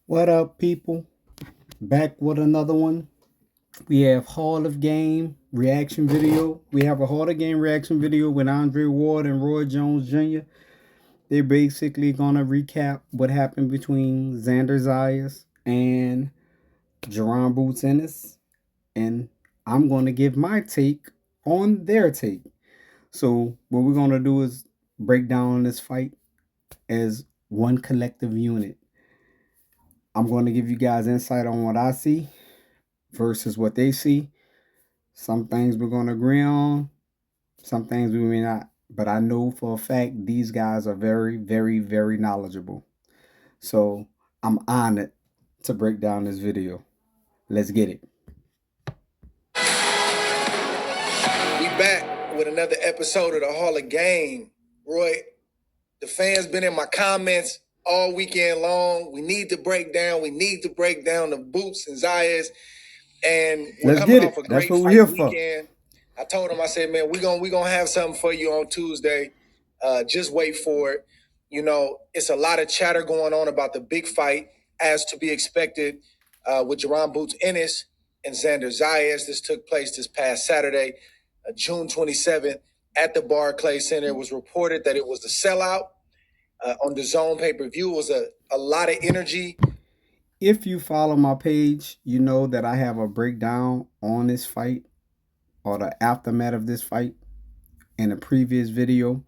What up, people? Back with another one. We have Hall of Game reaction video. We have a Hall of Game reaction video with Andre Ward and Roy Jones Jr. They're basically gonna recap what happened between Xander Zayas and Jerron Boots Ennis, and I'm gonna give my take on their take. So what we're gonna do is break down this fight as one collective unit. I'm going to give you guys insight on what I see versus what they see. Some things we're going to agree on, some things we may not. But I know for a fact these guys are very, very, very knowledgeable. So I'm honored to break down this video. Let's get it. We back with another episode of the Hall of Game. Roy, the fans been in my comments all weekend long. We need to break down. We need to break down the Boots and Zayas. And we're Let's coming get off it. a That's great what we're fight here for. weekend. I told him, I said, man, we gonna have something for you on Tuesday. Just wait for it. You know, it's a lot of chatter going on about the big fight, as to be expected, with Jerron Boots Ennis and Xander Zayas. This took place this past Saturday, June 27th, at the Barclays Center. It was reported that it was a sellout on the Zone pay-per-view. It was a lot of energy. If you follow my page, you know that I have a breakdown on this fight or the aftermath of this fight in a previous video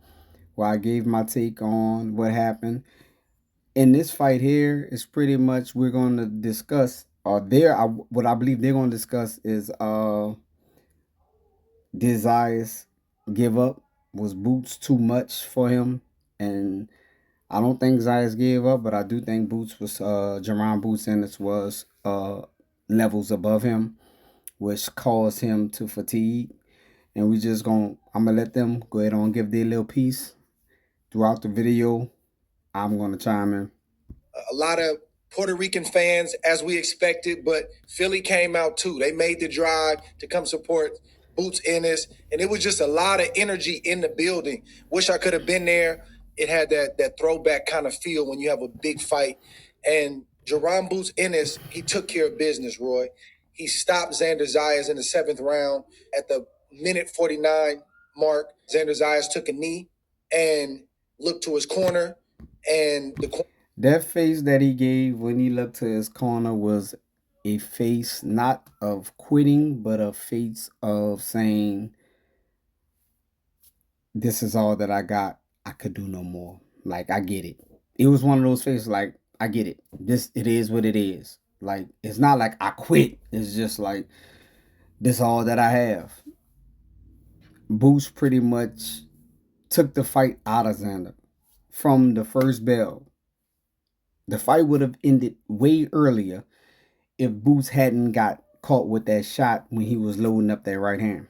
where I gave my take on what happened. In this fight here is pretty much we're going to discuss, or what I believe they're going to discuss is did Zayas give up? Was Boots too much for him? And I don't think Zayas gave up, but I do think Boots was Jerron Boots Ennis was levels above him, which caused him to fatigue. And I'm gonna let them go ahead and give their little piece throughout the video. I'm gonna chime in. A lot of Puerto Rican fans, as we expected, but Philly came out too. They made the drive to come support Boots Ennis, and it was just a lot of energy in the building. Wish I could have been there. It had that throwback kind of feel when you have a big fight. And Jerron Boots Ennis, he took care of business, Roy. He stopped Xander Zayas in the seventh round at the minute 49 mark. Xander Zayas took a knee and looked to his corner, and the That face that he gave when he looked to his corner was a face not of quitting, but a face of saying, "This is all that I got. I could do no more." Like, I get it. It was one of those faces like, I get it. It is what it is. Like, it's not like I quit. It's just like, this all that I have. Boots pretty much took the fight out of Xander from the first bell. The fight would have ended way earlier if Boots hadn't got caught with that shot when he was loading up that right hand.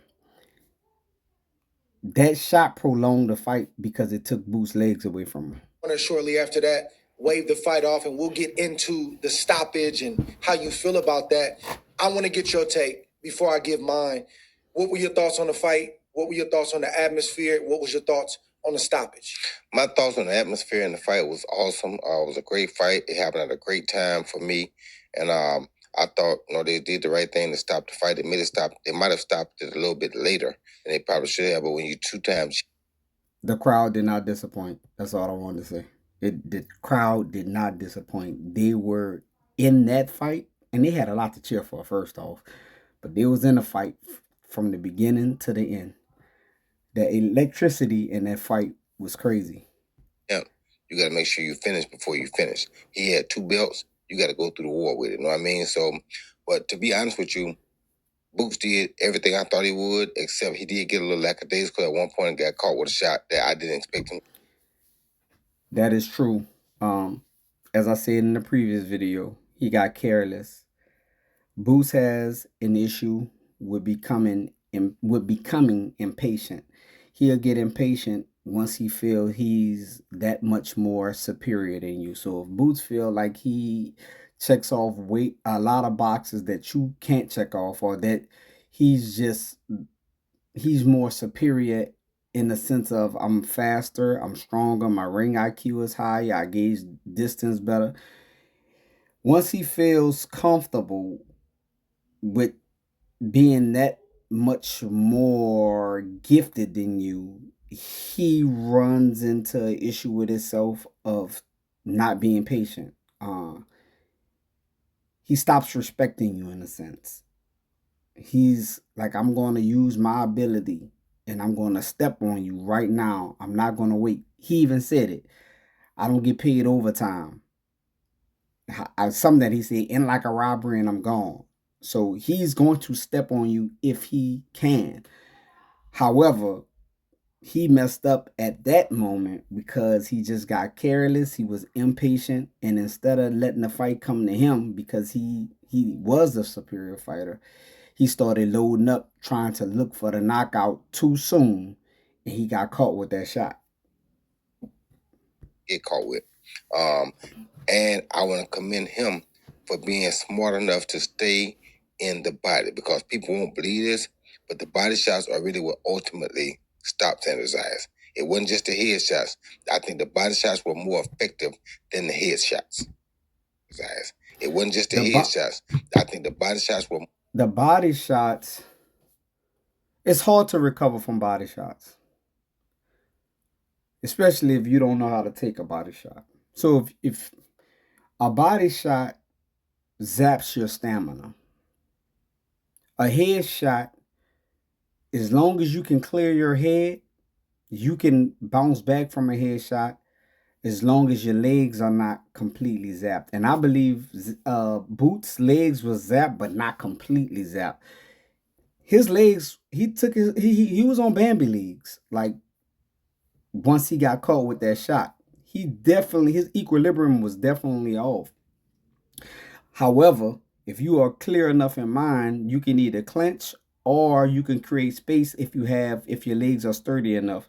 That shot prolonged the fight because it took Boots' legs away from him. Shortly after that, wave the fight off, and we'll get into the stoppage and how you feel about that. I want to get your take before I give mine. What were your thoughts on the fight? What were your thoughts on the atmosphere? What was your thoughts on the stoppage? My thoughts on the atmosphere in the fight was awesome. It was a great fight. It happened at a great time for me, and I thought they did the right thing to stop the fight. They made it stop. They might have stopped it a little bit later, and they probably should have. But when you two times, The crowd did not disappoint. That's all I wanted to say. The crowd did not disappoint. They were in that fight, and they had a lot to cheer for. First off, but they was in a fight from the beginning to the end. The electricity in that fight was crazy. yeah, you got to make sure you finish before you finish. He had two belts. You got to go through the war with it. You know what I mean? So, but to be honest with you, Boots did everything I thought he would, except he did get a little lackadaisical at one point and got caught with a shot that I didn't expect him. That is true. As I said in the previous video, he got careless. Boots has an issue with becoming impatient. He'll get impatient once he feel he's that much more superior than you. So if Boots feel like he checks off a lot of boxes that you can't check off, or that he's just he's more superior in the sense of I'm faster, I'm stronger, my ring IQ is high, I gauge distance better. Once he feels comfortable with being that much more gifted than you, he runs into an issue with himself of not being patient. He stops respecting you in a sense. He's like, I'm going to use my ability and I'm going to step on you right now. I'm not going to wait. He even said it. I don't get paid overtime. Something that he said, in like a robbery, and I'm gone. So he's going to step on you if he can. However, he messed up at that moment because he just got careless. He was impatient, and instead of letting the fight come to him, because he was a superior fighter, he started loading up, trying to look for the knockout too soon, and he got caught with that shot. Get caught with. And I want to commend him for being smart enough to stay in the body, because people won't believe this, but the body shots are really what ultimately stopped Xander's eyes. It wasn't just the head shots. I think the body shots were more effective than the head shots. It wasn't just the head shots. I think the body shots were. The body shots, it's hard to recover from body shots, especially if you don't know how to take a body shot. So if a body shot zaps your stamina, a head shot, as long as you can clear your head, you can bounce back from a headshot as long as your legs are not completely zapped. And I believe Boots' legs was zapped, but not completely zapped. His legs, he was on Bambi legs. Like, once he got caught with that shot, his equilibrium was definitely off. However, if you are clear enough in mind, you can either clench or you can create space if your legs are sturdy enough.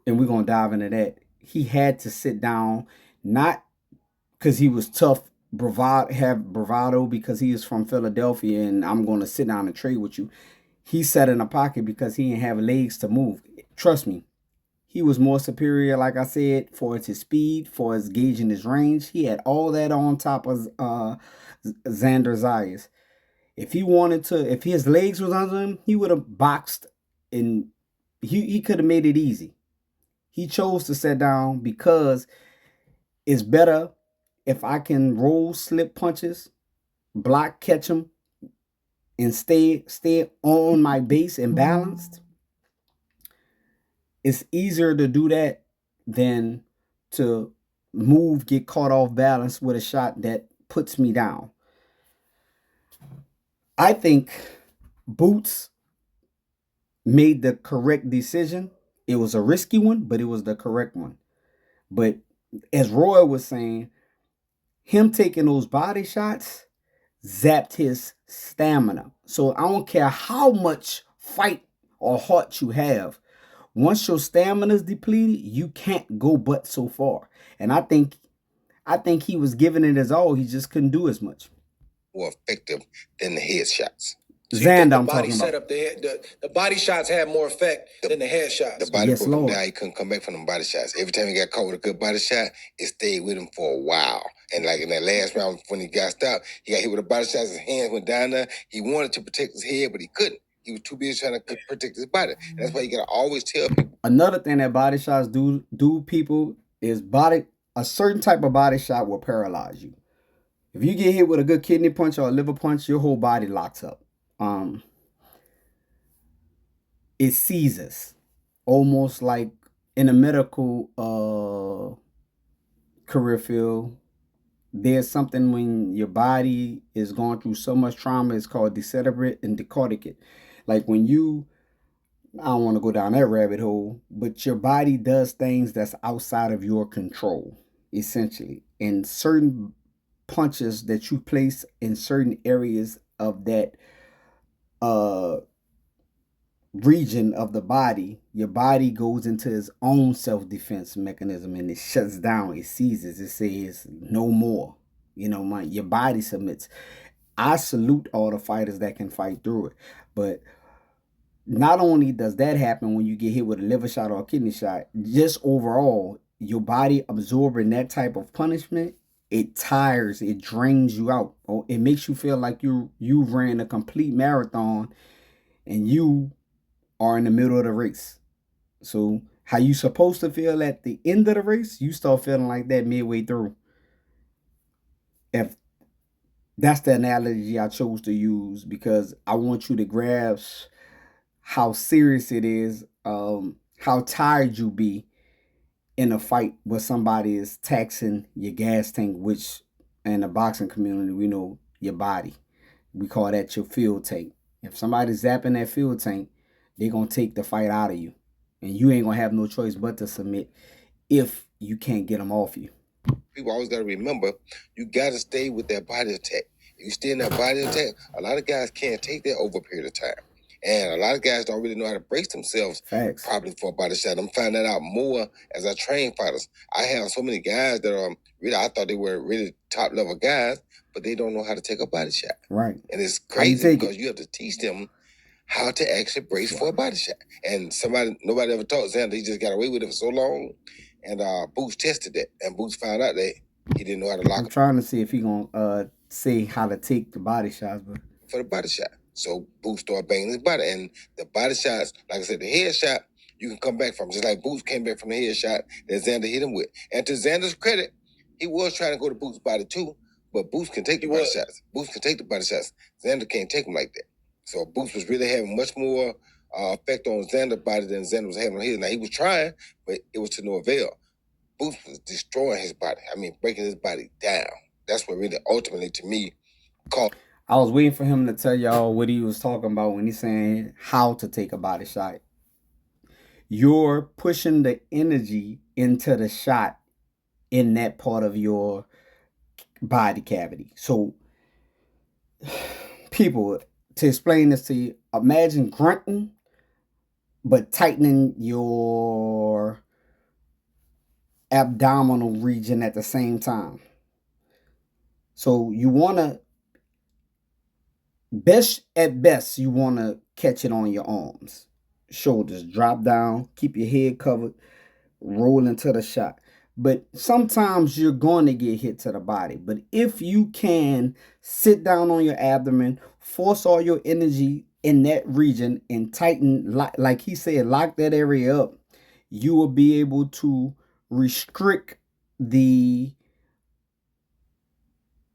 And we're going to dive into that. He had to sit down, not because he was tough, bravado because he is from Philadelphia and I'm going to sit down and trade with you. He sat in a pocket because he didn't have legs to move. Trust me, he was more superior, like I said, for his speed, for his gauging his range. He had all that on top of Xander's eyes. If he wanted to, if his legs was under him, he would have boxed and he could have made it easy. He chose to sit down because it's better if I can roll slip punches, block, catch them, and stay on my base and balanced. It's easier to do that than to move, get caught off balance with a shot that puts me down. I think Boots made the correct decision. It was a risky one, but it was the correct one. But as Roy was saying, him taking those body shots zapped his stamina. So I don't care how much fight or heart you have. Once your stamina is depleted, you can't go but so far. And I think he was giving it his all. He just couldn't do as much. More effective than the head shots. So Xander, I'm talking about. The body shots had more effect than the head shots. The body broke him down. He couldn't come back from the body shots. Every time he got caught with a good body shot, it stayed with him for a while. And like in that last round, when he got stopped, he got hit with a body shot. His hands went down there. He wanted to protect his head, but he couldn't. He was too busy trying to protect his body. And that's why you gotta always tell people. Another thing that body shots do people is a certain type of body shot will paralyze you. If you get hit with a good kidney punch or a liver punch, your whole body locks up. It seizes, almost like in a medical career field. There's something when your body is going through so much trauma. It's called decerebrate and decorticate. Like when I don't want to go down that rabbit hole, but your body does things that's outside of your control, essentially. And certain punches that you place in certain areas of that region of the body, your body goes into its own self-defense mechanism and it shuts down, it seizes, it says no more. Your body submits. I salute all the fighters that can fight through it. But not only does that happen when you get hit with a liver shot or a kidney shot, just overall, your body absorbing that type of punishment it tires, it drains you out, or it makes you feel like you ran a complete marathon and you are in the middle of the race. So how you supposed to feel at the end of the race, you start feeling like that midway through. If that's the analogy I chose to use, because I want you to grasp how serious it is, how tired you be in a fight where somebody is taxing your gas tank, which in the boxing community we know your body. We call that your fuel tank. If somebody's zapping that fuel tank, they're gonna take the fight out of you, and you ain't gonna have no choice but to submit if you can't get them off you. People always got to remember, you got to stay with that body attack. If you stay in that body attack, a lot of guys can't take that over a period of time. And a lot of guys don't really know how to brace themselves properly for a body shot. I'm finding that out more as I train fighters. I have so many guys that are really, I thought they were really top level guys, but they don't know how to take a body shot. Right. And it's crazy because you have to teach them how to actually brace for a body shot. And nobody ever taught Xander. He just got away with it for so long. And Boots tested that, and Boots found out that he didn't know how to lock. I'm trying to see if he gonna say how to take the body shots, but for the body shot. So Boots started banging his body, and the body shots, like I said, the head shot you can come back from, just like Boots came back from the head shot that Xander hit him with. And to Xander's credit, he was trying to go to Boots' body too, but Boots can take the body shots. Boots can take the body shots. Xander can't take them like that. So Boots was really having much more effect on Xander's body than Xander was having on his. Now he was trying, but it was to no avail. Boots was destroying his body. I mean, breaking his body down. That's what really ultimately, to me, called. I was waiting for him to tell y'all what he was talking about when he's saying how to take a body shot. You're pushing the energy into the shot in that part of your body cavity. So, people, to explain this to you, imagine grunting, but tightening your abdominal region at the same time. So you want to, best you want to catch it on your arms. Shoulders drop down, keep your head covered, roll into the shot. But sometimes you're going to get hit to the body. But if you can sit down on your abdomen, force all your energy in that region and tighten, like he said, lock that area up, you will be able to restrict the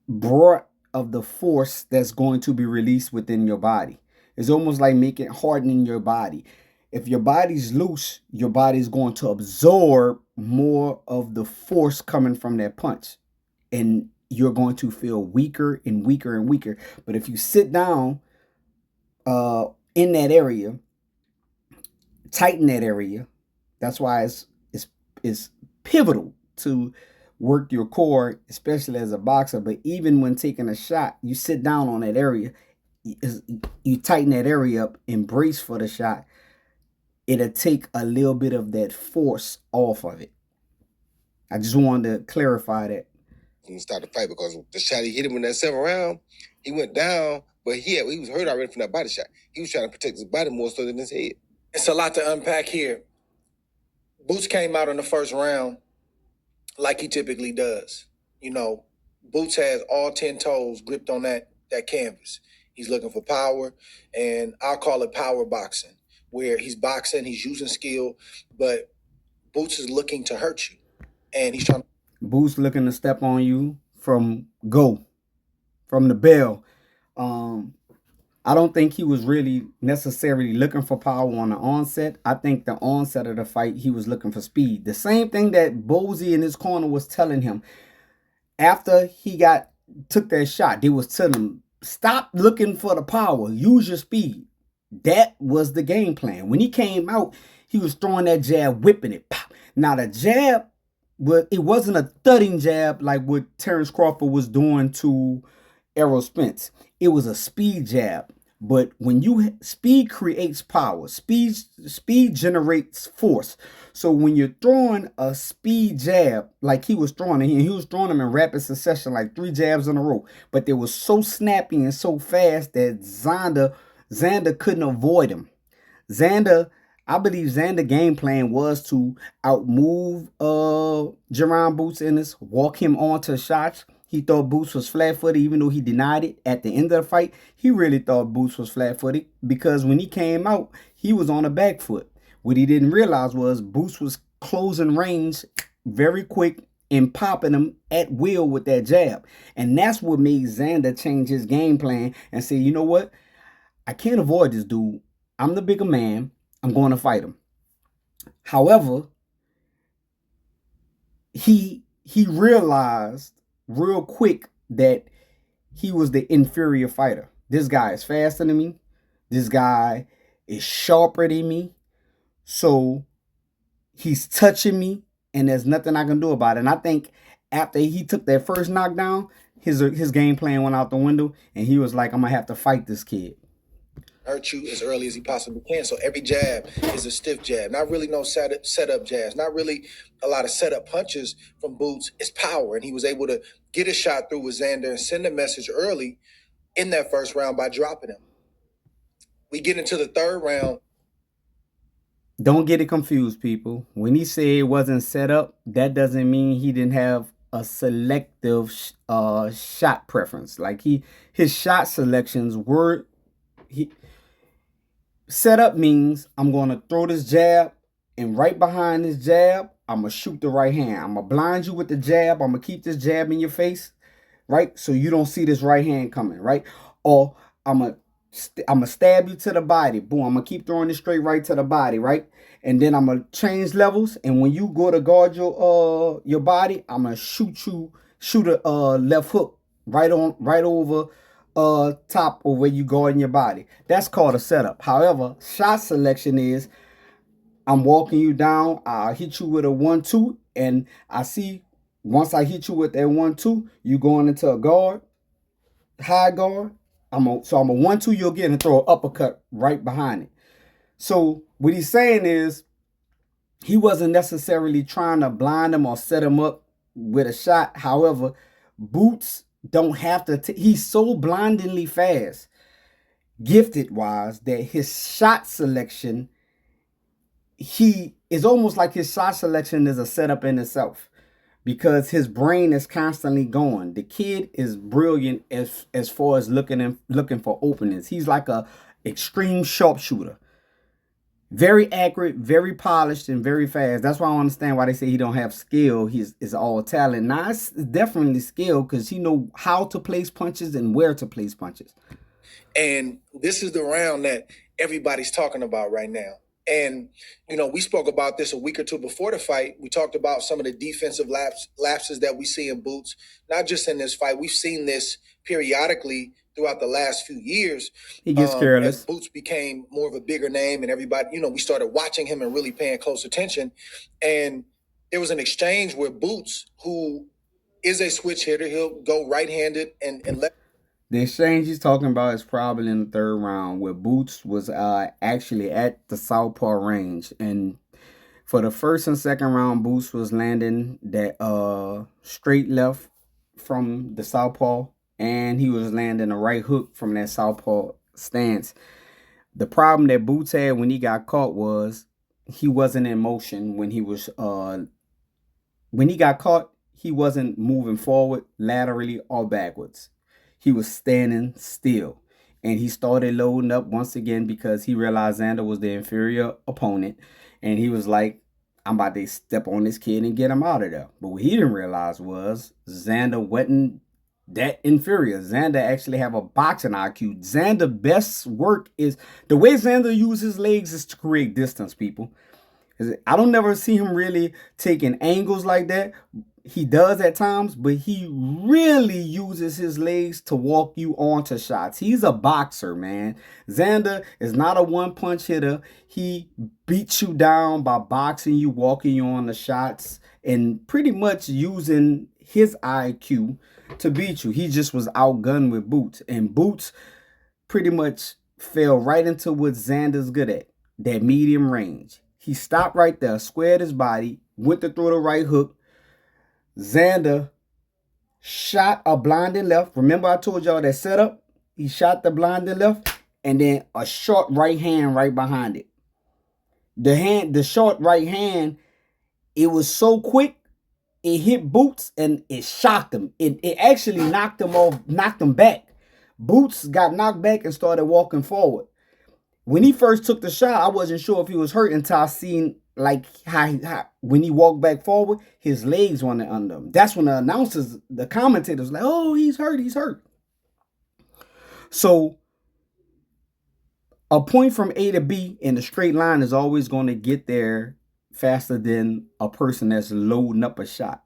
brunt of the force that's going to be released within your body. It's almost like hardening your body. If your body's loose, your body's going to absorb more of the force coming from that punch. And you're going to feel weaker and weaker and weaker. But if you sit down in that area, tighten that area, that's why it's pivotal to work your core, especially as a boxer. But even when taking a shot, you sit down on that area, you tighten that area up and brace for the shot. It'll take a little bit of that force off of it. I just wanted to clarify that. He started the fight because the shot he hit him in that 7th round, he went down, but he was hurt already from that body shot. He was trying to protect his body more so than his head. It's a lot to unpack here. Boots came out in the 1st round like he typically does. You know, Boots has all 10 toes gripped on that canvas. He's looking for power, and I'll call it power boxing, where he's boxing, he's using skill, but Boots is looking to hurt you. And he's trying. Boots looking to step on you from the bell. I don't think he was really necessarily looking for power on the onset. I think the onset of the fight, he was looking for speed. The same thing that Bozy in his corner was telling him. After he took that shot, they was telling him, stop looking for the power. Use your speed. That was the game plan. When he came out, he was throwing that jab, whipping it. Pop. Now the jab, it wasn't a thudding jab like what Terrence Crawford was doing to Errol Spence. It was a speed jab. But when speed creates power, speed generates force. So when you're throwing a speed jab like he was throwing it, and he was throwing them in rapid succession, like 3 jabs in a row, but they were so snappy and so fast that Xander couldn't avoid him. Xander, I believe Xander's game plan was to outmove Jerron Boots Ennis, walk him onto shots. He thought Boots was flat-footed, even though he denied it at the end of the fight. He really thought Boots was flat-footed because when he came out, he was on a back foot. What he didn't realize was Boots was closing range very quick and popping him at will with that jab. And that's what made Xander change his game plan and say, you know what? I can't avoid this dude. I'm the bigger man. I'm going to fight him. However, he realized real quick that he was the inferior fighter. This guy is faster than me. This guy is sharper than me. So he's touching me, and there's nothing I can do about it. And I think after he took that first knockdown, his game plan went out the window, and he was like, I'm going to have to fight this kid. Hurt you as early as he possibly can. So every jab is a stiff jab. Not really no setup jabs. Not really a lot of setup punches from Boots. It's power. And he was able to get a shot through with Xander and send a message early in that first round by dropping him. We get into the third round. Don't get it confused, people. When he said it wasn't set up, that doesn't mean he didn't have a selective shot preference. Like his shot selections were set up means I'm going to throw this jab, and right behind this jab, I'm going to shoot the right hand. I'm going to blind you with the jab. I'm going to keep this jab in your face, right? So you don't see this right hand coming, right? Or I'm going to stab you to the body. Boom, I'm going to keep throwing this straight right to the body, right? And then I'm going to change levels. And when you go to guard your body, I'm going to shoot a left hook right over top of where you guarding your body. That's called a setup. However, shot selection is I'm walking you down, I'll hit you with a 1-2, and I see once I hit you with that 1-2, you going into a guard, high guard. I'm a 1-2, you'll get and throw an uppercut right behind it. So what he's saying is he wasn't necessarily trying to blind him or set him up with a shot. However, Boots don't have to. He's so blindingly fast, gifted wise, that his shot selection, he is almost like his shot selection is a setup in itself, because his brain is constantly going. The kid is brilliant as far as looking for openings. He's like a extreme sharpshooter. Very accurate, very polished, and very fast. That's why I understand why they say he don't have skill. He's all talent. Now, it's definitely skill because he know how to place punches and where to place punches. And this is the round that everybody's talking about right now. And, you know, we spoke about this a week or two before the fight. We talked about some of the defensive lapses that we see in Boots, not just in this fight. We've seen this periodically throughout the last few years. He gets careless. As Boots became more of a bigger name and everybody, you know, we started watching him and really paying close attention. And there was an exchange where Boots, who is a switch hitter, he'll go right-handed and left. The exchange he's talking about is probably in the third round, where Boots was actually at the southpaw range. And for the first and second round, Boots was landing that straight left from the southpaw, and he was landing a right hook from that southpaw stance. The problem that Boots had when he got caught was he wasn't in motion when he was when he got caught. He wasn't moving forward, laterally, or backwards. He was standing still, and he started loading up once again because he realized Xander was the inferior opponent, and he was like, I'm about to step on this kid and get him out of there. But what he didn't realize was Xander wasn't that inferior. Xander actually have a boxing IQ. Xander's best work is, the way Xander uses his legs is to create distance, people. I don't never see him really taking angles like that. He does at times, but he really uses his legs to walk you onto shots. He's a boxer, man. Xander is not a one-punch hitter. He beats you down by boxing you, walking you on the shots, and pretty much using his IQ to beat you. He just was outgunned with Boots, and Boots pretty much fell right into what Xander's good at, that medium range. He stopped right there, squared his body, went to throw the right hook. Xander shot a blinding left. Remember I told y'all that setup? He shot the blinding left, and then a short right hand right behind it. The short right hand, it was so quick, it hit Boots and it shocked him. It actually knocked him off, knocked him back. Boots got knocked back and started walking forward. When he first took the shot, I wasn't sure if he was hurt until I seen like how when he walked back forward, his legs went under him. That's when the commentators like, oh, he's hurt, he's hurt. So a point from A to B in a straight line is always going to get there faster than a person that's loading up a shot.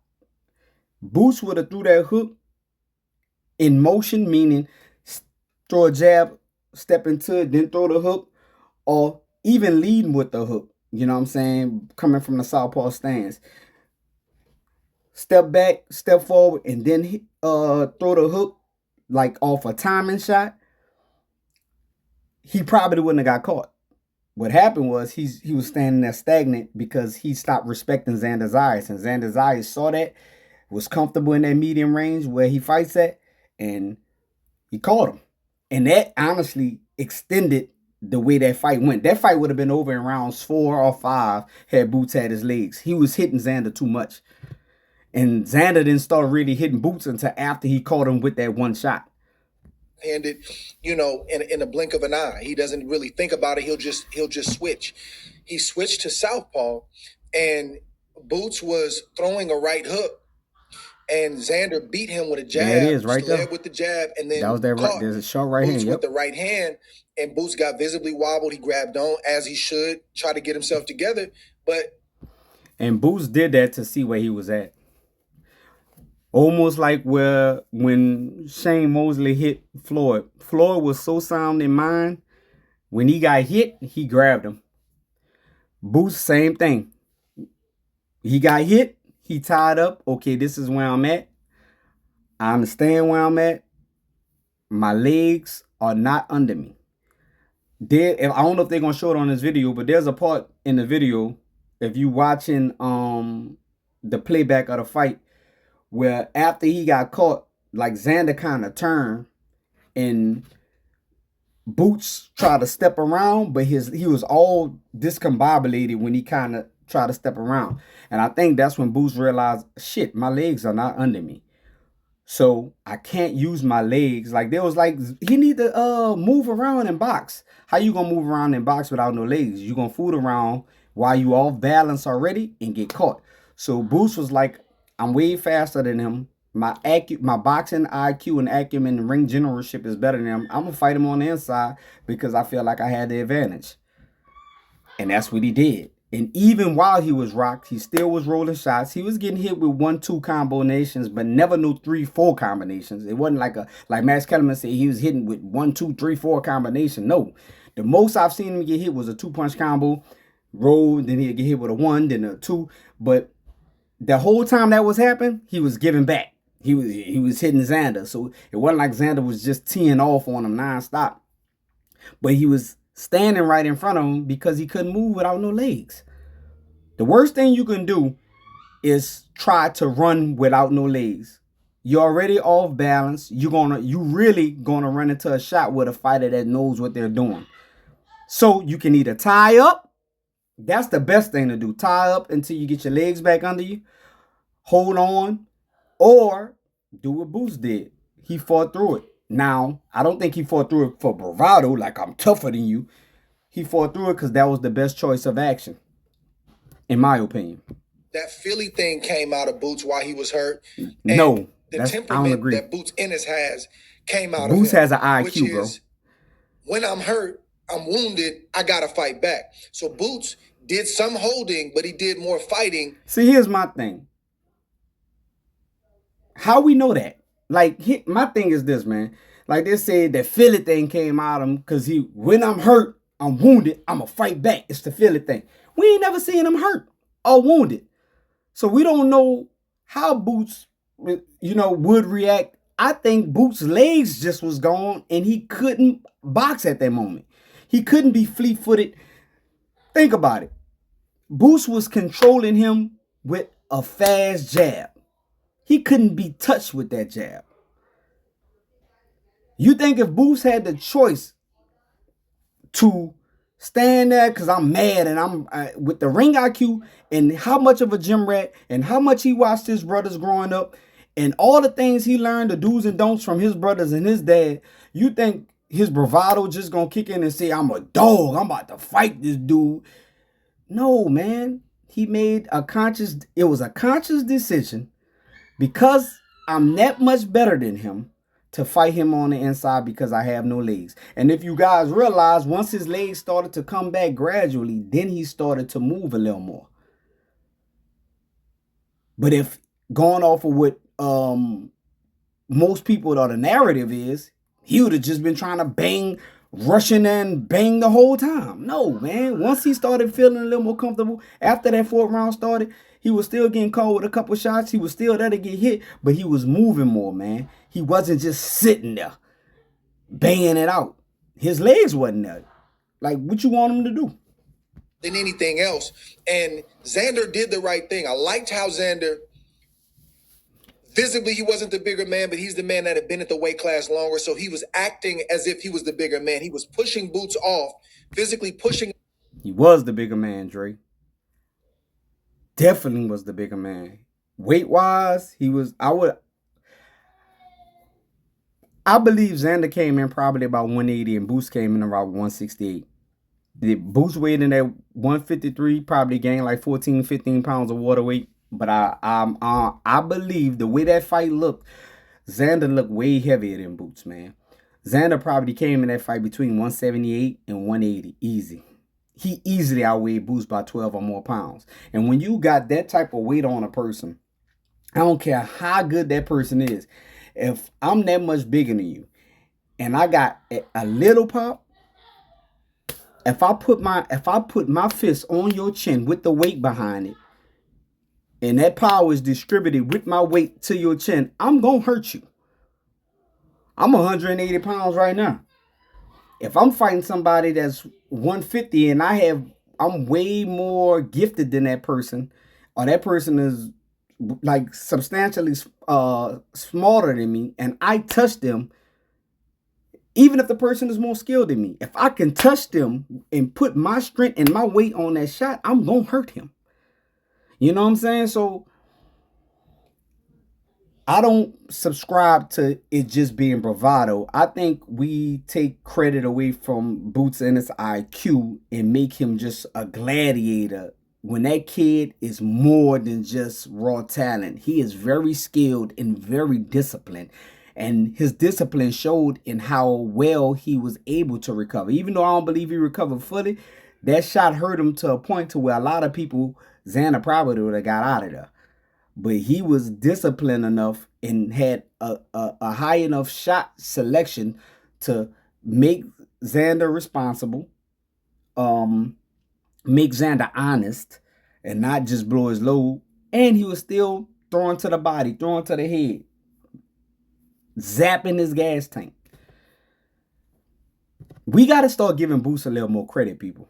Boots would have threw that hook in motion, meaning throw a jab, step into it, then throw the hook, or even leading with the hook. You know what I'm saying? Coming from the southpaw stance. Step back, step forward, and then throw the hook like off a timing shot. He probably wouldn't have got caught. What happened was he was standing there stagnant because he stopped respecting Xander Zayas. And Xander Zayas saw that, was comfortable in that medium range where he fights at, and he caught him. And that honestly extended the way that fight went. That fight would have been over in rounds 4 or 5 had Boots had his legs. He was hitting Xander too much. And Xander didn't start really hitting Boots until after he caught him with that one shot. Handed, in a blink of an eye. He doesn't really think about it. He'll just switch. He switched to southpaw, and Boots was throwing a right hook, and Xander beat him with a jab. There it is, right there. With the jab, and then that was that right. There's a short right hand. Boots with the right hand, and Boots got visibly wobbled. He grabbed on as he should, try to get himself together, and Boots did that to see where he was at. Almost like when Shane Mosley hit Floyd. Floyd was so sound in mind. When he got hit, he grabbed him. Boots, same thing. He got hit, he tied up. Okay, this is where I'm at. I understand where I'm at. My legs are not under me. I don't know if they're going to show it on this video, but there's a part in the video, if you watching the playback of the fight, where after he got caught, like Xander kind of turned and Boots tried to step around, but he was all discombobulated when he kind of tried to step around. And I think that's when Boots realized, shit, my legs are not under me. So I can't use my legs. Like there was like, he need to move around and box. How you gonna move around and box without no legs? You gonna fool around while you off balance already and get caught. So Boots was like, I'm way faster than him. My boxing IQ and acumen and ring generalship is better than him. I'm going to fight him on the inside because I feel like I had the advantage. And that's what he did. And even while he was rocked, he still was rolling shots. He was getting hit with 1-2 combinations, but never no 3-4 combinations. It wasn't like Max Kellerman said he was hitting with 1-2-3-4 combination. No. The most I've seen him get hit was a 2-punch combo, roll, then he'd get hit with a 1, then a 2. But the whole time that was happening, he was giving back. He was hitting Xander. So it wasn't like Xander was just teeing off on him nonstop. But he was standing right in front of him because he couldn't move without no legs. The worst thing you can do is try to run without no legs. You're already off balance. You really gonna run into a shot with a fighter that knows what they're doing. So you can either tie up. That's the best thing to do. Tie up until you get your legs back under you. Hold on. Or do what Boots did. He fought through it. Now, I don't think he fought through it for bravado, like I'm tougher than you. He fought through it because that was the best choice of action, in my opinion. That Philly thing came out of Boots while he was hurt. No. The temperament that Boots Ennis has came out of him. Boots has an IQ, bro. When I'm hurt, I'm wounded, I gotta fight back. So Boots did some holding, but he did more fighting. See, here's my thing. How we know that? Like, my thing is this, man. Like they said, that Philly thing came out of him because when I'm hurt, I'm wounded, I'm gonna fight back. It's the Philly thing. We ain't never seen him hurt or wounded. So we don't know how Boots, would react. I think Boots' legs just was gone and he couldn't box at that moment. He couldn't be fleet-footed. Think about it. Boots was controlling him with a fast jab. He couldn't be touched with that jab. You think if Boots had the choice to Stand there because I'm mad and I'm with the ring IQ and how much of a gym rat and how much he watched his brothers growing up and all the things he learned, the do's and don'ts from his brothers and his dad. You think his bravado just gonna kick in and say, I'm a dog, I'm about to fight this dude? No, man. It was a conscious decision because I'm that much better than him to fight him on the inside because I have no legs. And if you guys realize, once his legs started to come back gradually, then he started to move a little more. But if going off of what most people or the narrative is, he would have just been trying to bang rushing and bang the whole time. No, man. Once he started feeling a little more comfortable, after that fourth round started, he was still getting caught with a couple shots. He was still there to get hit, but he was moving more, man. He wasn't just sitting there banging it out. His legs wasn't there. Like, what you want him to do? Than anything else. And Xander did the right thing. I liked how Xander, physically, he wasn't the bigger man, but he's the man that had been at the weight class longer. So he was acting as if he was the bigger man. He was pushing Boots off, physically pushing. He was the bigger man, Dre. Definitely was the bigger man. Weight-wise, he was, I believe Xander came in probably about 180 and Boots came in around 168. The Boots weighed in at 153, probably gained like 14, 15 pounds of water weight. But I believe the way that fight looked, Xander looked way heavier than Boots, man. Xander probably came in that fight between 178 and 180, easy. He easily outweighed Boots by 12 or more pounds. And when you got that type of weight on a person, I don't care how good that person is. If I'm that much bigger than you and I got a little pop, if I put my fist on your chin with the weight behind it, and that power is distributed with my weight to your chin, I'm going to hurt you. I'm 180 pounds right now. If I'm fighting somebody that's 150 and I'm way more gifted than that person, or that person is like substantially smaller than me, and I touch them, even if the person is more skilled than me, if I can touch them and put my strength and my weight on that shot, I'm going to hurt him. You know what I'm saying? So I don't subscribe to it just being bravado. I think we take credit away from Boots and his IQ and make him just a gladiator when that kid is more than just raw talent. He is very skilled and very disciplined. And his discipline showed in how well he was able to recover. Even though I don't believe he recovered fully, that shot hurt him to a point to where a lot of people, Xander probably would have got out of there. But he was disciplined enough and had a high enough shot selection to make Xander responsible, make Xander honest, and not just blow his load. And he was still throwing to the body, throwing to the head, zapping his gas tank. We got to start giving Boots a little more credit, people.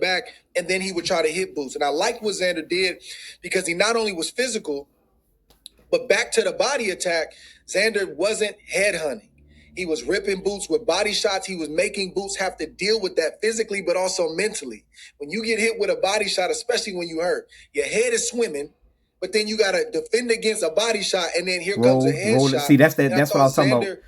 Back, and then he would try to hit Boots. And I like what Xander did because he not only was physical, but back to the body attack, Xander wasn't headhunting. He was ripping Boots with body shots. He was making Boots have to deal with that physically, but also mentally. When you get hit with a body shot, especially when you hurt, your head is swimming, but then you got to defend against a body shot, and then here comes a head shot. See, that's what I was talking about.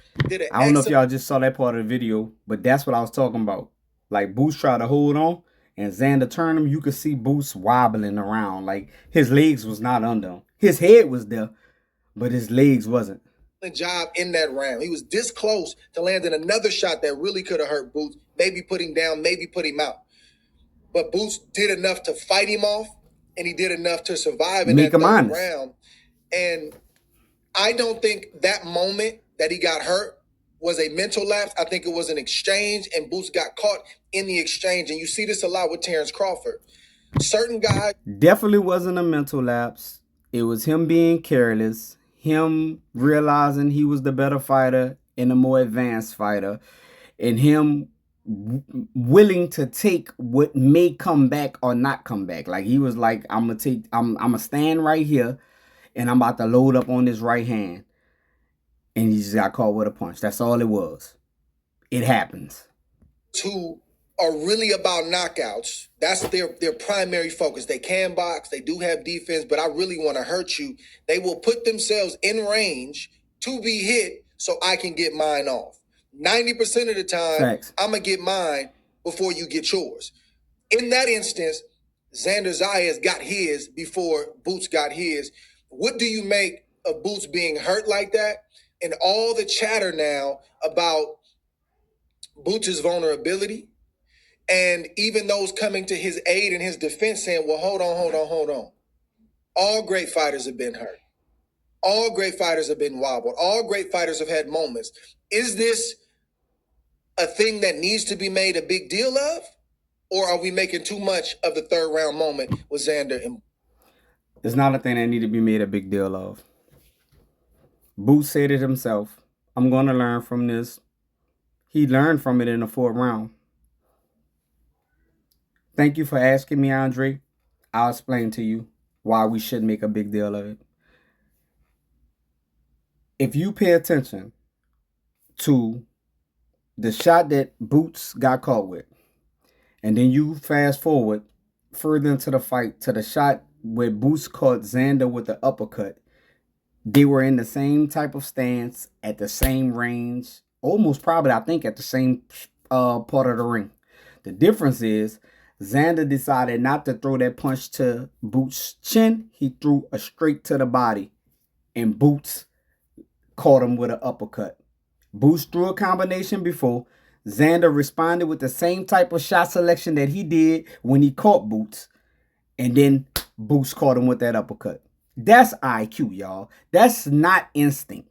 I don't know if y'all just saw that part of the video, but that's what I was talking about. Like, Boots tried to hold on, and Xander turned him. You could see Boots wobbling around. Like, his legs was not under him. His head was there, but his legs wasn't. Job in that round. He was this close to landing another shot that really could have hurt Boots, maybe put him down, maybe put him out. But Boots did enough to fight him off, and he did enough to survive in that third round. And I don't think that moment that he got hurt was a mental lapse. I think it was an exchange, and Boots got caught in the exchange. And you see this a lot with Terrence Crawford. Certain guys. Definitely wasn't a mental lapse. It was him being careless, him realizing he was the better fighter and the more advanced fighter, and him willing to take what may come back or not come back. Like, he was like, I'm gonna stand right here and I'm about to load up on this right hand. And he just got caught with a punch. That's all it was. It happens. Who are really about knockouts. That's their primary focus. They can box, they do have defense, but I really want to hurt you. They will put themselves in range to be hit so I can get mine off. 90% of the time, Facts. I'm going to get mine before you get yours. In that instance, Xander Zayas got his before Boots got his. What do you make of Boots being hurt like that? And all the chatter now about Boots' vulnerability, and even those coming to his aid and his defense saying, well, hold on. All great fighters have been hurt. All great fighters have been wobbled. All great fighters have had moments. Is this a thing that needs to be made a big deal of? Or are we making too much of the third round moment with Xander? It's not a thing that need to be made a big deal of. Boots said it himself. I'm going to learn from this. He learned from it in the fourth round. Thank you for asking me, Andre. I'll explain to you why we should make a big deal of it. If you pay attention to the shot that Boots got caught with, and then you fast forward further into the fight to the shot where Boots caught Xander with the uppercut, they were in the same type of stance, at the same range, almost probably, I think, at the same part of the ring. The difference is Xander decided not to throw that punch to Boots' chin. He threw a straight to the body, and Boots caught him with an uppercut. Boots threw a combination before. Xander responded with the same type of shot selection that he did when he caught Boots, and then Boots caught him with that uppercut. That's IQ, y'all. That's not instinct.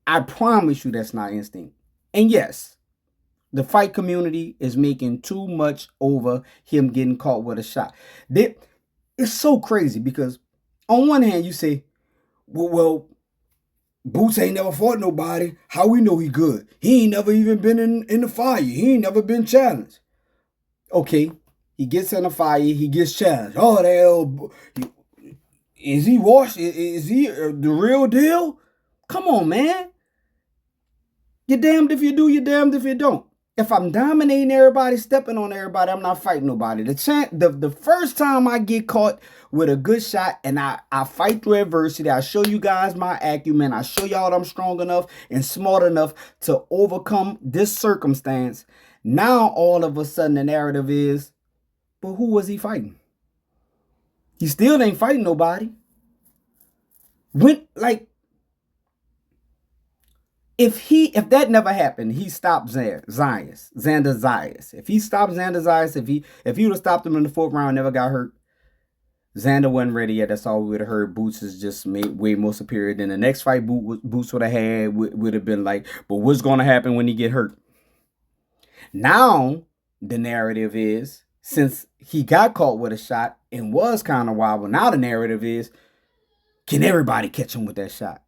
I promise you that's not instinct. And yes, the fight community is making too much over him getting caught with a shot. It's so crazy because on one hand you say, well, Boots ain't never fought nobody. How we know he good? He ain't never even been in the fire. He ain't never been challenged. Okay, he gets in the fire. He gets challenged. Oh, the hell. Is he washed? Is he the real deal? Come on, man. You're damned if you do, you're damned if you don't. If I'm dominating everybody, stepping on everybody, I'm not fighting nobody. The first time I get caught with a good shot and I fight through adversity, I show you guys my acumen, I show y'all I'm strong enough and smart enough to overcome this circumstance. Now all of a sudden the narrative is, but who was he fighting? He still ain't fighting nobody. If that never happened, he stopped Xander Zayas. If he stopped Xander Zayas, if he would have stopped him in the fourth round, never got hurt, Xander wasn't ready yet. That's all we would have heard. Boots is just made way more superior than the next fight Boots would have had. Would have been like, but what's going to happen when he get hurt? Now the narrative is, since he got caught with a shot and was kind of wild, now the narrative is, can everybody catch him with that shot?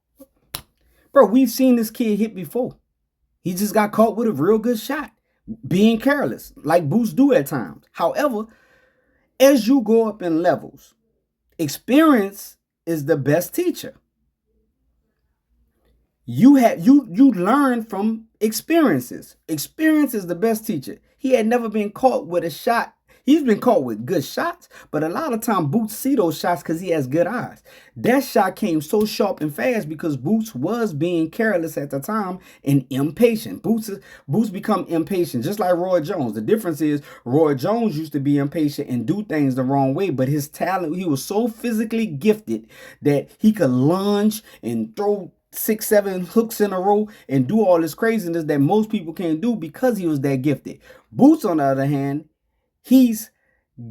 Bro, we've seen this kid hit before. He just got caught with a real good shot, being careless, like Boots do at times. However, as you go up in levels, experience is the best teacher. You learn from experiences. Experience is the best teacher. He had never been caught with a shot. He's been caught with good shots, but a lot of time Boots see those shots because he has good eyes. That shot came so sharp and fast because Boots was being careless at the time and impatient. Boots become impatient, just like Roy Jones. The difference is Roy Jones used to be impatient and do things the wrong way, but his talent, he was so physically gifted that he could lunge and throw 6-7 hooks in a row and do all this craziness that most people can't do because he was that gifted. Boots, on the other hand, he's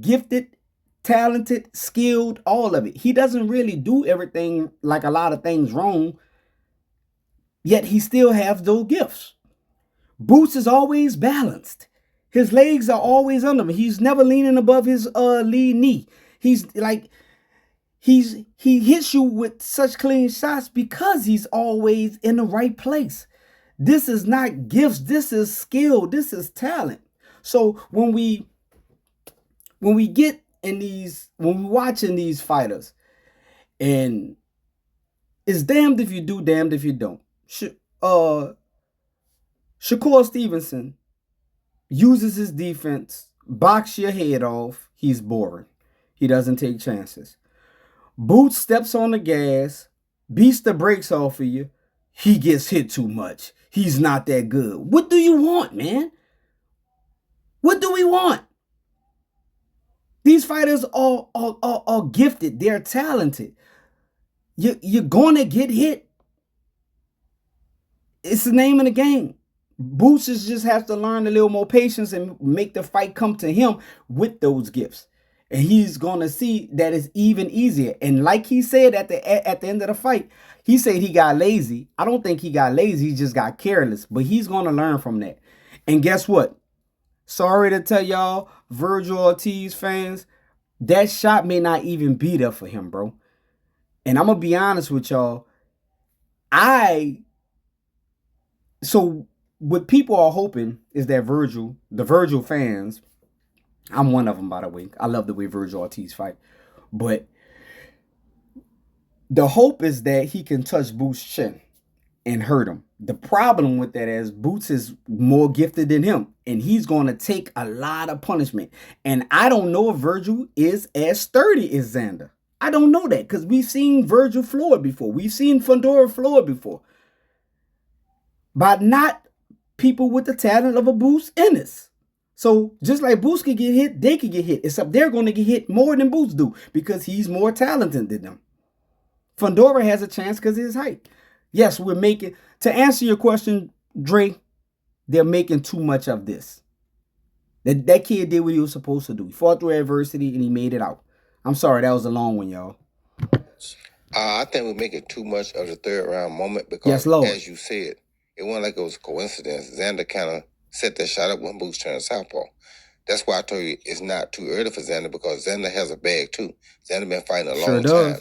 gifted, talented, skilled, all of it. He doesn't really do everything, like a lot of things, wrong, yet he still has those gifts. Boots is always balanced. His legs are always under him. He's never leaning above his lead knee. He hits you with such clean shots because he's always in the right place. This is not gifts. This is skill. This is talent. So when we get in these, when we're watching these fighters, and it's damned if you do, damned if you don't. Shakur Stevenson uses his defense, box your head off. He's boring. He doesn't take chances. Boots steps on the gas, beats the brakes off of you. He gets hit too much. He's not that good. What do you want, man? What do we want? These fighters are gifted. They're talented. You're going to get hit. It's the name of the game. Boots just has to learn a little more patience and make the fight come to him with those gifts. And he's going to see that it's even easier. And like he said at the end of the fight, he said he got lazy. I don't think he got lazy. He just got careless. But he's going to learn from that. And guess what? Sorry to tell y'all, Virgil Ortiz fans, that shot may not even be there for him, bro. And I'm going to be honest with y'all. So what people are hoping is that the Virgil fans, I'm one of them, by the way. I love the way Virgil Ortiz fight. But the hope is that he can touch Boots' chin and hurt him. The problem with that is Boots is more gifted than him. And he's going to take a lot of punishment. And I don't know if Virgil is as sturdy as Xander. I don't know that because we've seen Virgil floor before. We've seen Fundora floor before. But not people with the talent of a Boots Ennis. So just like Boots could get hit, they could get hit. Except they're going to get hit more than Boots do because he's more talented than them. Fundora has a chance because of his height. Yes, we're making, to answer your question, Dre, they're making too much of this. That kid did what he was supposed to do. He fought through adversity and he made it out. I'm sorry, that was a long one, y'all. I think we're making too much of the third round moment because, yes, as you said, it wasn't like it was a coincidence. Xander kind of set that shot up when Boots turned southpaw. That's why I told you it's not too early for Xander because Xander has a bag too. Xander been fighting a long time.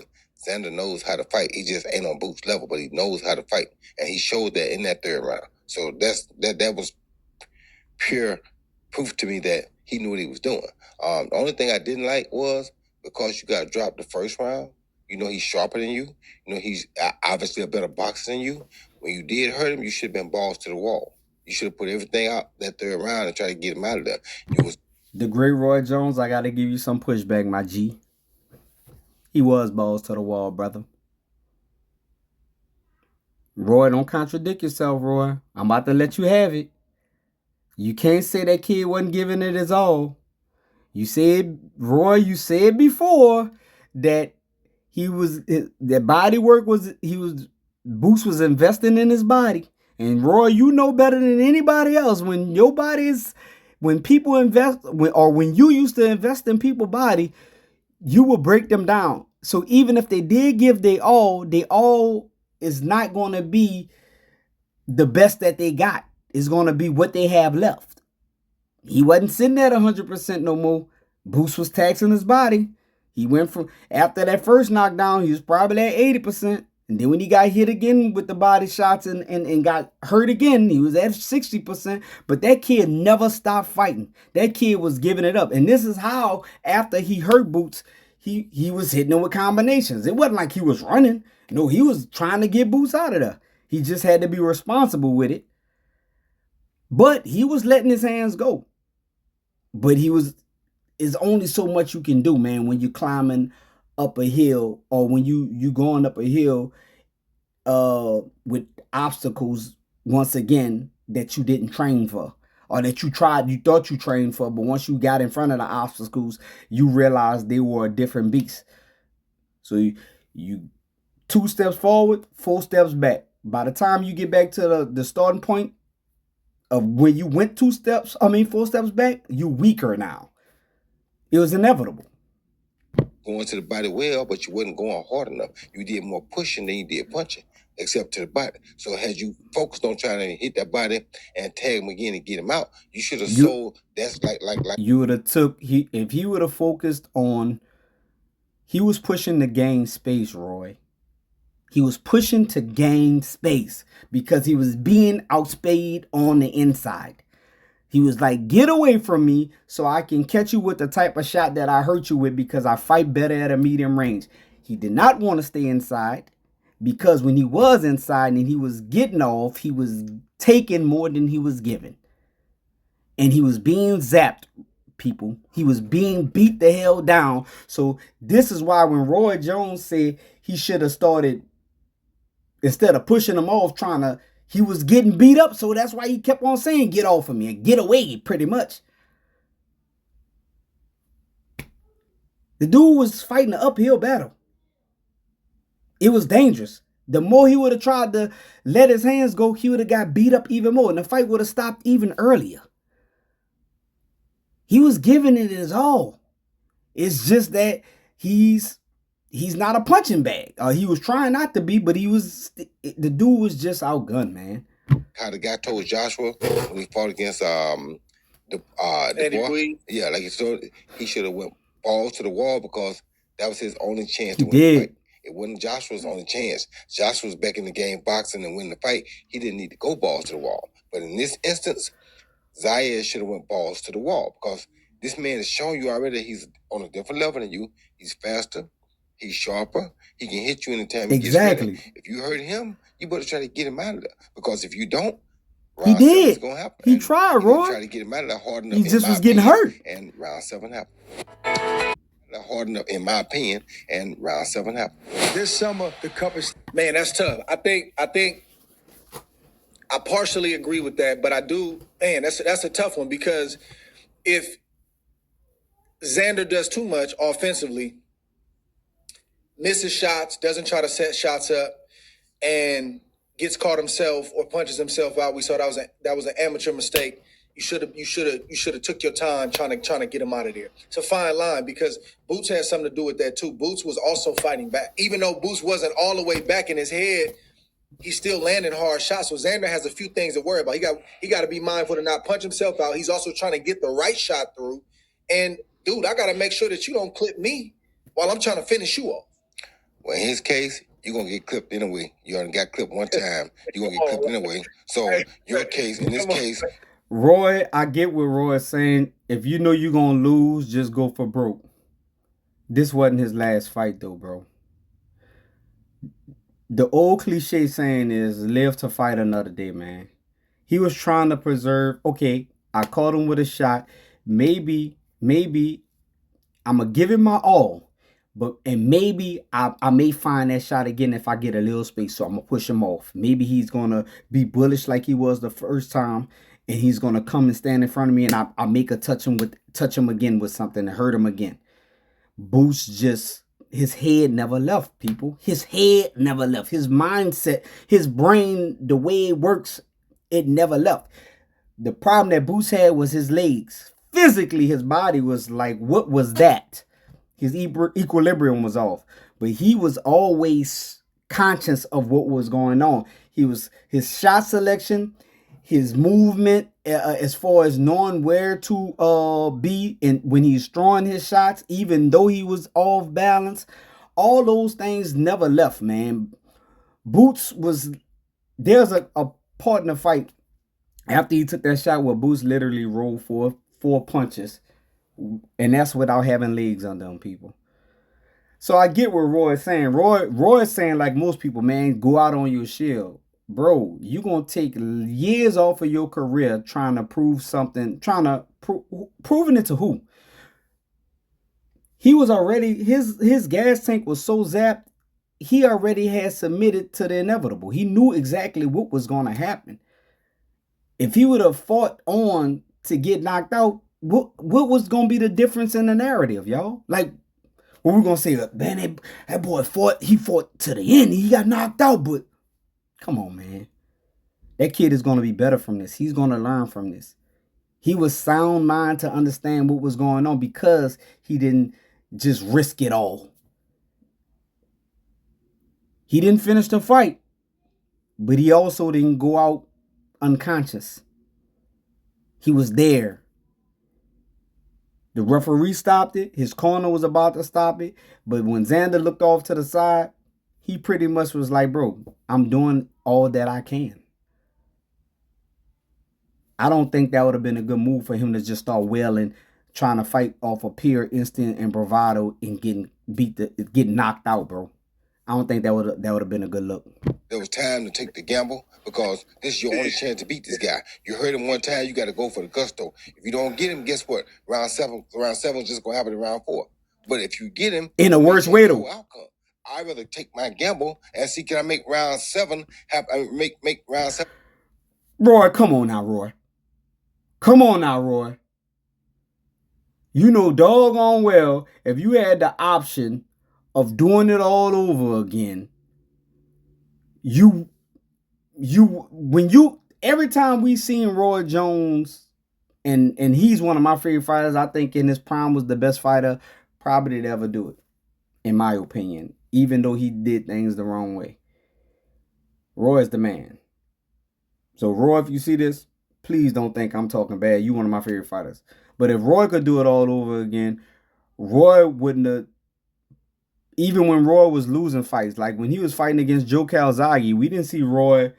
Xander knows how to fight. He just ain't on Boots' level, but he knows how to fight, and he showed that in that third round. So that was pure proof to me that he knew what he was doing. The only thing I didn't like was because you got dropped the first round. You know he's sharper than you. You know he's obviously a better boxer than you. When you did hurt him, you should have been balls to the wall. You should have put everything out that third round and try to get him out of there. It was the great Roy Jones. I got to give you some pushback, my G. He was balls to the wall, brother. Roy, don't contradict yourself, Roy. I'm about to let you have it. You can't say that kid wasn't giving it his all. You said, Roy, you said before that that body work Boots was investing in his body. And Roy, you know better than anybody else when people invest, when you used to invest in people's body, you will break them down. So even if they did give they all is not going to be the best that they got. It's going to be what they have left. He wasn't sitting at 100% no more. Boots was taxing his body. He went from, after that first knockdown, he was probably at 80%. And then when he got hit again with the body shots and got hurt again, he was at 60%. But that kid never stopped fighting. That kid was giving it up. And this is how, after he hurt Boots, he was hitting him with combinations. It wasn't like he was running. No, he was trying to get Boots out of there. He just had to be responsible with it. But he was letting his hands go. But it's only so much you can do, man, when you're climbing up a hill or when you going up a hill with obstacles, once again, that you didn't train for. Or that you thought you trained for, but once you got in front of the obstacles, you realized they were a different beast. So you 2 steps forward, 4 steps back. By the time you get back to the starting point of when you went 4 steps back, you weaker now. It was inevitable. Going to the body well, but you wasn't going hard enough. You did more pushing than you did punching, except to the body. So had you focused on trying to hit that body and tag him again and get him out, you should have sold. That's like you would have if he would have focused on. He was pushing to gain space, Roy. He was pushing to gain space because he was being outspayed on the inside. He was like, get away from me so I can catch you with the type of shot that I hurt you with because I fight better at a medium range. He did not want to stay inside because when he was inside and he was getting off, he was taking more than he was giving. and he was being zapped, people. He was being beat the hell down. So this is why when Roy Jones said he should have started, instead of pushing him off, he was getting beat up. So that's why he kept on saying, get off of me and get away, pretty much. The dude was fighting an uphill battle. It was dangerous. The more he would have tried to let his hands go, he would have got beat up even more, and the fight would have stopped even earlier. He was giving it his all. It's just that he's not a punching bag. He was trying not to be, but the dude was just outgunned, man. How the guy told Joshua when he fought against the boy, yeah, like he should have went balls to the wall because that was his only chance to win the fight. It wasn't Joshua's only chance. Joshua was back in the game boxing and winning the fight. He didn't need to go balls to the wall. But in this instance, Zaire should have went balls to the wall because this man has shown you already that he's on a different level than you. He's faster. He's sharper. He can hit you anytime he gets ready. If you hurt him, you better try to get him out of there. Because if you don't, he did. It's gonna happen. He tried, Roy. Try to get him out of there hard enough. He just was getting hurt. And round 7 happened. Hard enough, in my opinion, and round 7 happened. This summer, the cup is... Man, that's tough. I think I partially agree with that, but I do... Man, that's a tough one because if Xander does too much offensively, misses shots, doesn't try to set shots up, and gets caught himself or punches himself out, we saw that was an amateur mistake. You should have took your time trying to get him out of there. It's a fine line because Boots had something to do with that too. Boots was also fighting back. Even though Boots wasn't all the way back in his head, he's still landing hard shots. So Xander has a few things to worry about. He got to be mindful to not punch himself out. He's also trying to get the right shot through. And dude, I got to make sure that you don't clip me while I'm trying to finish you off. Well, in his case, you're going to get clipped anyway. You already got clipped one time. You're going to get clipped anyway. So your case, in this case... Roy, I get what Roy is saying. If you know you're going to lose, just go for broke. This wasn't his last fight, though, bro. The old cliche saying is live to fight another day, man. He was trying to preserve, okay, I caught him with a shot. Maybe I'm going to give him my all. And maybe I may find that shot again if I get a little space. So I'm going to push him off. Maybe he's going to be bullish like he was the first time. And he's going to come and stand in front of me. And I make a touch him again with something and hurt him again. Boots his head never left, people. His head never left. His mindset, his brain, the way it works, it never left. The problem that Boots had was his legs. Physically, his body was like, what was that? His equilibrium was off, but he was always conscious of what was going on. His shot selection, his movement, as far as knowing where to be and when he's throwing his shots, even though he was off balance, all those things never left, man. There's a part in the fight after he took that shot where Boots literally rolled four punches. And that's without having legs under them, people. So I get what Roy is saying. Roy is saying, like most people, man, go out on your shield. Bro, you're going to take years off of your career trying to prove something, proving it to who? He was already, his gas tank was so zapped, he already had submitted to the inevitable. He knew exactly what was going to happen. If he would have fought on to get knocked out, what was going to be the difference in the narrative, y'all? Like, we're going to say, man, that boy fought to the end. He got knocked out, but come on, man. That kid is going to be better from this. He's going to learn from this. He was sound mind to understand what was going on because he didn't just risk it all. He didn't finish the fight, but he also didn't go out unconscious. He was there. The referee stopped it. His corner was about to stop it. But when Xander looked off to the side, he pretty much was like, bro, I'm doing all that I can. I don't think that would have been a good move for him to just start wailing, trying to fight off of pure instinct and bravado and getting knocked out, bro. I don't think that would have been a good look. There was time to take the gamble because this is your only chance to beat this guy. You hurt him one time, you got to go for the gusto. If you don't get him, guess what? Round seven is just gonna happen in round 4. But if you get him in a worse way though, outcome. I'd rather take my gamble and see can I make round 7 make round 7. Roy, come on now, Roy. Come on now, Roy. You know doggone well if you had the option of doing it all over again, every time we seen Roy Jones, and he's one of my favorite fighters. I think in his prime was the best fighter probably to ever do it, in my opinion, even though he did things the wrong way. Roy is the man. So Roy, if you see this, please don't think I'm talking bad. You one of my favorite fighters. But if Roy could do it all over again, Roy wouldn't have. Even when Roy was losing fights, like when he was fighting against Joe Calzaghe, we didn't see Roy,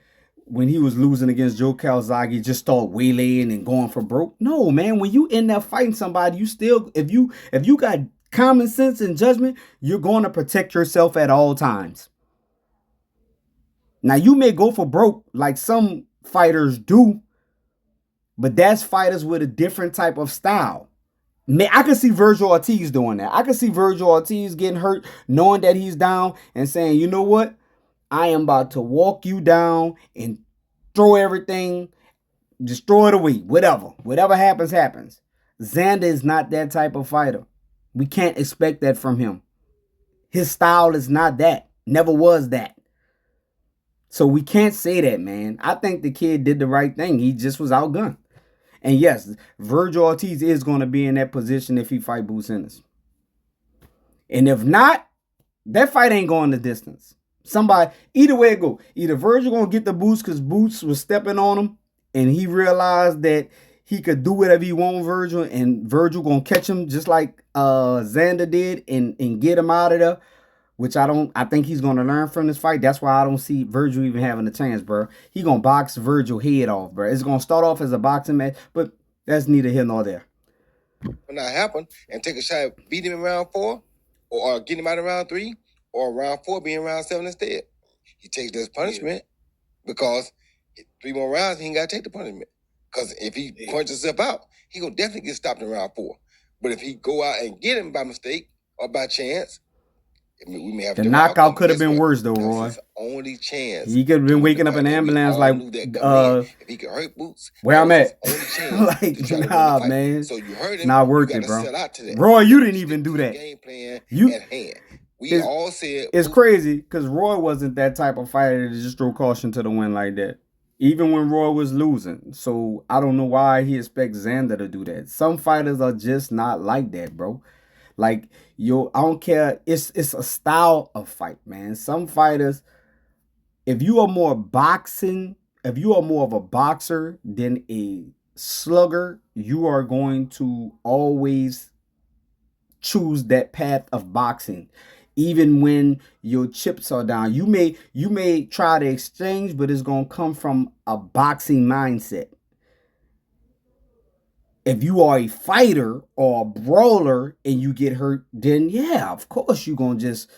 when he was losing against Joe Calzaghe, just start waylaying and going for broke. No, man, when you in there fighting somebody, you still, if you got common sense and judgment, you're going to protect yourself at all times. Now, you may go for broke like some fighters do, but that's fighters with a different type of style. Man, I can see Virgil Ortiz doing that. I can see Virgil Ortiz getting hurt, knowing that he's down and saying, you know what? I am about to walk you down and throw everything, just throw it away, whatever. Whatever happens, happens. Xander is not that type of fighter. We can't expect that from him. His style is not that. Never was that. So we can't say that, man. I think the kid did the right thing. He just was outgunned. And yes, Virgil Ortiz is going to be in that position if he fight Boots Ennis. And if not, that fight ain't going the distance. Somebody, either way it go. Either Virgil going to get the Boots because Boots was stepping on him and he realized that he could do whatever he want with Virgil, and Virgil going to catch him just like Xander did and get him out of there. Which I think he's going to learn from this fight. That's why I don't see Virgil even having a chance, bro. He going to box Virgil head off, bro. It's going to start off as a boxing match, but that's neither here nor there. When that happen and take a shot at beating him in round 4 or get him out in round 3 or round 4 being round 7 instead. He takes this punishment because 3 more rounds, he ain't got to take the punishment. Because if he punches himself out, he going to definitely get stopped in round 4. But if he go out and get him by mistake or by chance, we may have the knockout could have been worse though, Roy. His only chance. He could have been waking up in an ambulance like, if he could hurt Boots, where I'm at. Like, nah, man. So you hurt him. Not worth it, bro. Roy, you didn't even do that. Game plan at hand. We all said it's crazy because Roy wasn't that type of fighter to just throw caution to the wind like that. Even when Roy was losing. So I don't know why he expects Xander to do that. Some fighters are just not like that, bro. Like, I don't care. It's a style of fight, man. Some fighters, if you are more of a boxer than a slugger, you are going to always choose that path of boxing. Even when your chips are down, you may try to exchange, but it's going to come from a boxing mindset. If you are a fighter or a brawler and you get hurt, then yeah, of course you're going to just,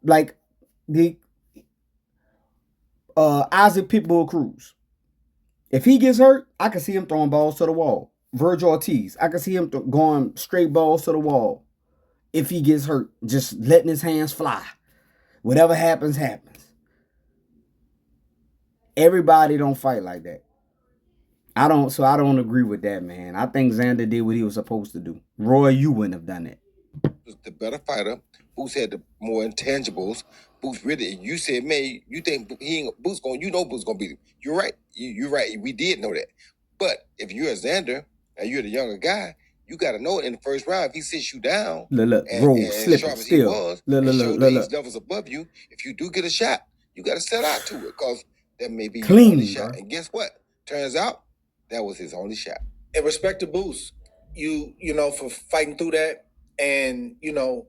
like the Isaac Pitbull Cruz. If he gets hurt, I can see him throwing balls to the wall. Virgil Ortiz, I can see him going straight balls to the wall. If he gets hurt, just letting his hands fly. Whatever happens, happens. Everybody don't fight like that. I don't agree with that, man. I think Xander did what he was supposed to do. Roy, you wouldn't have done it. The better fighter. Boots had the more intangibles. Boots really, you said, man, you think Boots gonna beat him. You're right. You're right. We did know that. But if you're a Xander and you're the younger guy, you got to know it in the first round. If he sits you down, slipping still. These levels above you, if you do get a shot, you got to set out to it because that may be clean, your only shot. And guess what? Turns out that was his only shot. In respect to Boots, you know, for fighting through that and, you know,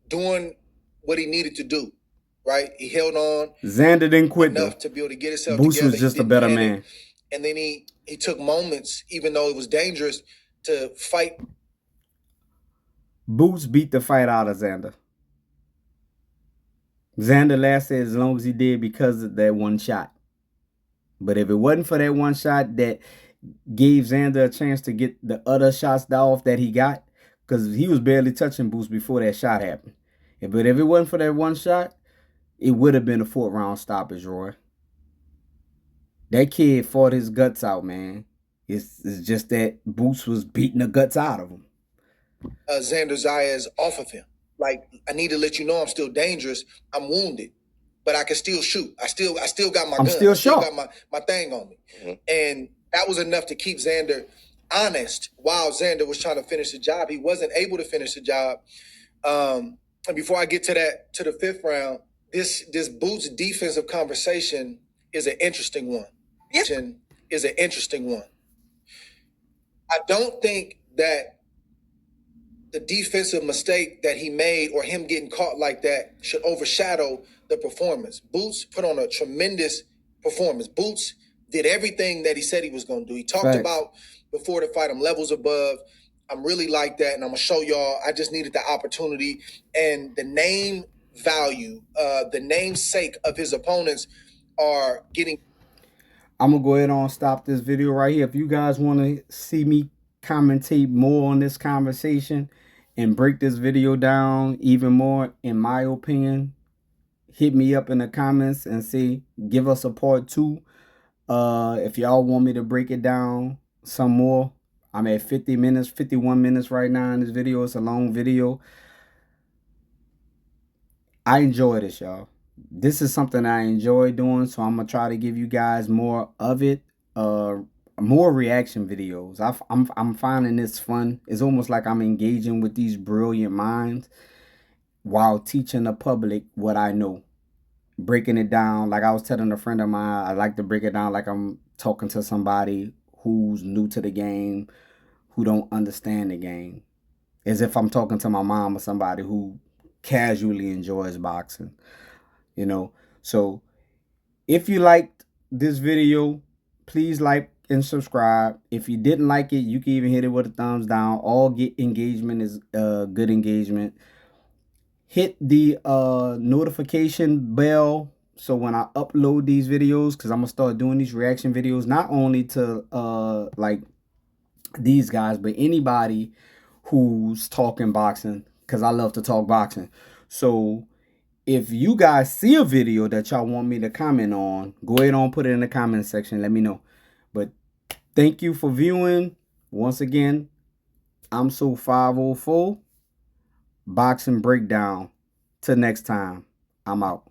doing what he needed to do, right? He held on. Xander didn't quit enough to be able to get himself Boots together. Was just a better man. And then he took moments, even though it was dangerous, to fight. Boots beat the fight out of Xander. Xander lasted as long as he did because of that one shot. But if it wasn't for that one shot that gave Xander a chance to get the other shots off that he got, because he was barely touching Boots before that shot happened. But if it wasn't for that one shot, it would have been a 4th-round stoppage, Roy. That kid fought his guts out, man. It's just that Boots was beating the guts out of him. Xander Zayas off of him. Like, I need to let you know I'm still dangerous. I'm wounded, but I can still shoot. I still got my gun. Still I still sharp. got my thing on me. Mm-hmm. And that was enough to keep Xander honest while Xander was trying to finish the job. He wasn't able to finish the job. And before I get to the 5th round, this Boots defensive conversation is an interesting one. Is an interesting one. I don't think that the defensive mistake that he made or him getting caught like that should overshadow the performance. Boots put on a tremendous performance. Boots did everything that he said he was going to do. He talked about before the fight, I'm levels above. I'm really like that, and I'm going to show y'all. I just needed the opportunity. And the name value, the namesake of his opponents are getting... I'm going to go ahead and stop this video right here. If you guys want to see me commentate more on this conversation and break this video down even more, in my opinion, hit me up in the comments and say, give us a part 2. If y'all want me to break it down some more, I'm at 50 minutes, 51 minutes right now in this video. It's a long video. I enjoy this, y'all. This is something I enjoy doing, so I'm going to try to give you guys more of it. More reaction videos. I'm finding this fun. It's almost like I'm engaging with these brilliant minds while teaching the public what I know. Breaking it down, like I was telling a friend of mine, I like to break it down like I'm talking to somebody who's new to the game, who don't understand the game. As if I'm talking to my mom or somebody who casually enjoys boxing. You know, so if you liked this video, please like and subscribe. If you didn't like it, you can even hit it with a thumbs down. All engagement is good engagement. Hit the notification bell so when I upload these videos, because I'm gonna start doing these reaction videos not only to like these guys, but anybody who's talking boxing, because I love to talk boxing. So if you guys see a video that y'all want me to comment on, go ahead and put it in the comment section. Let me know. But thank you for viewing. Once again, I'm So 504. Boxing Breakdown. Till next time, I'm out.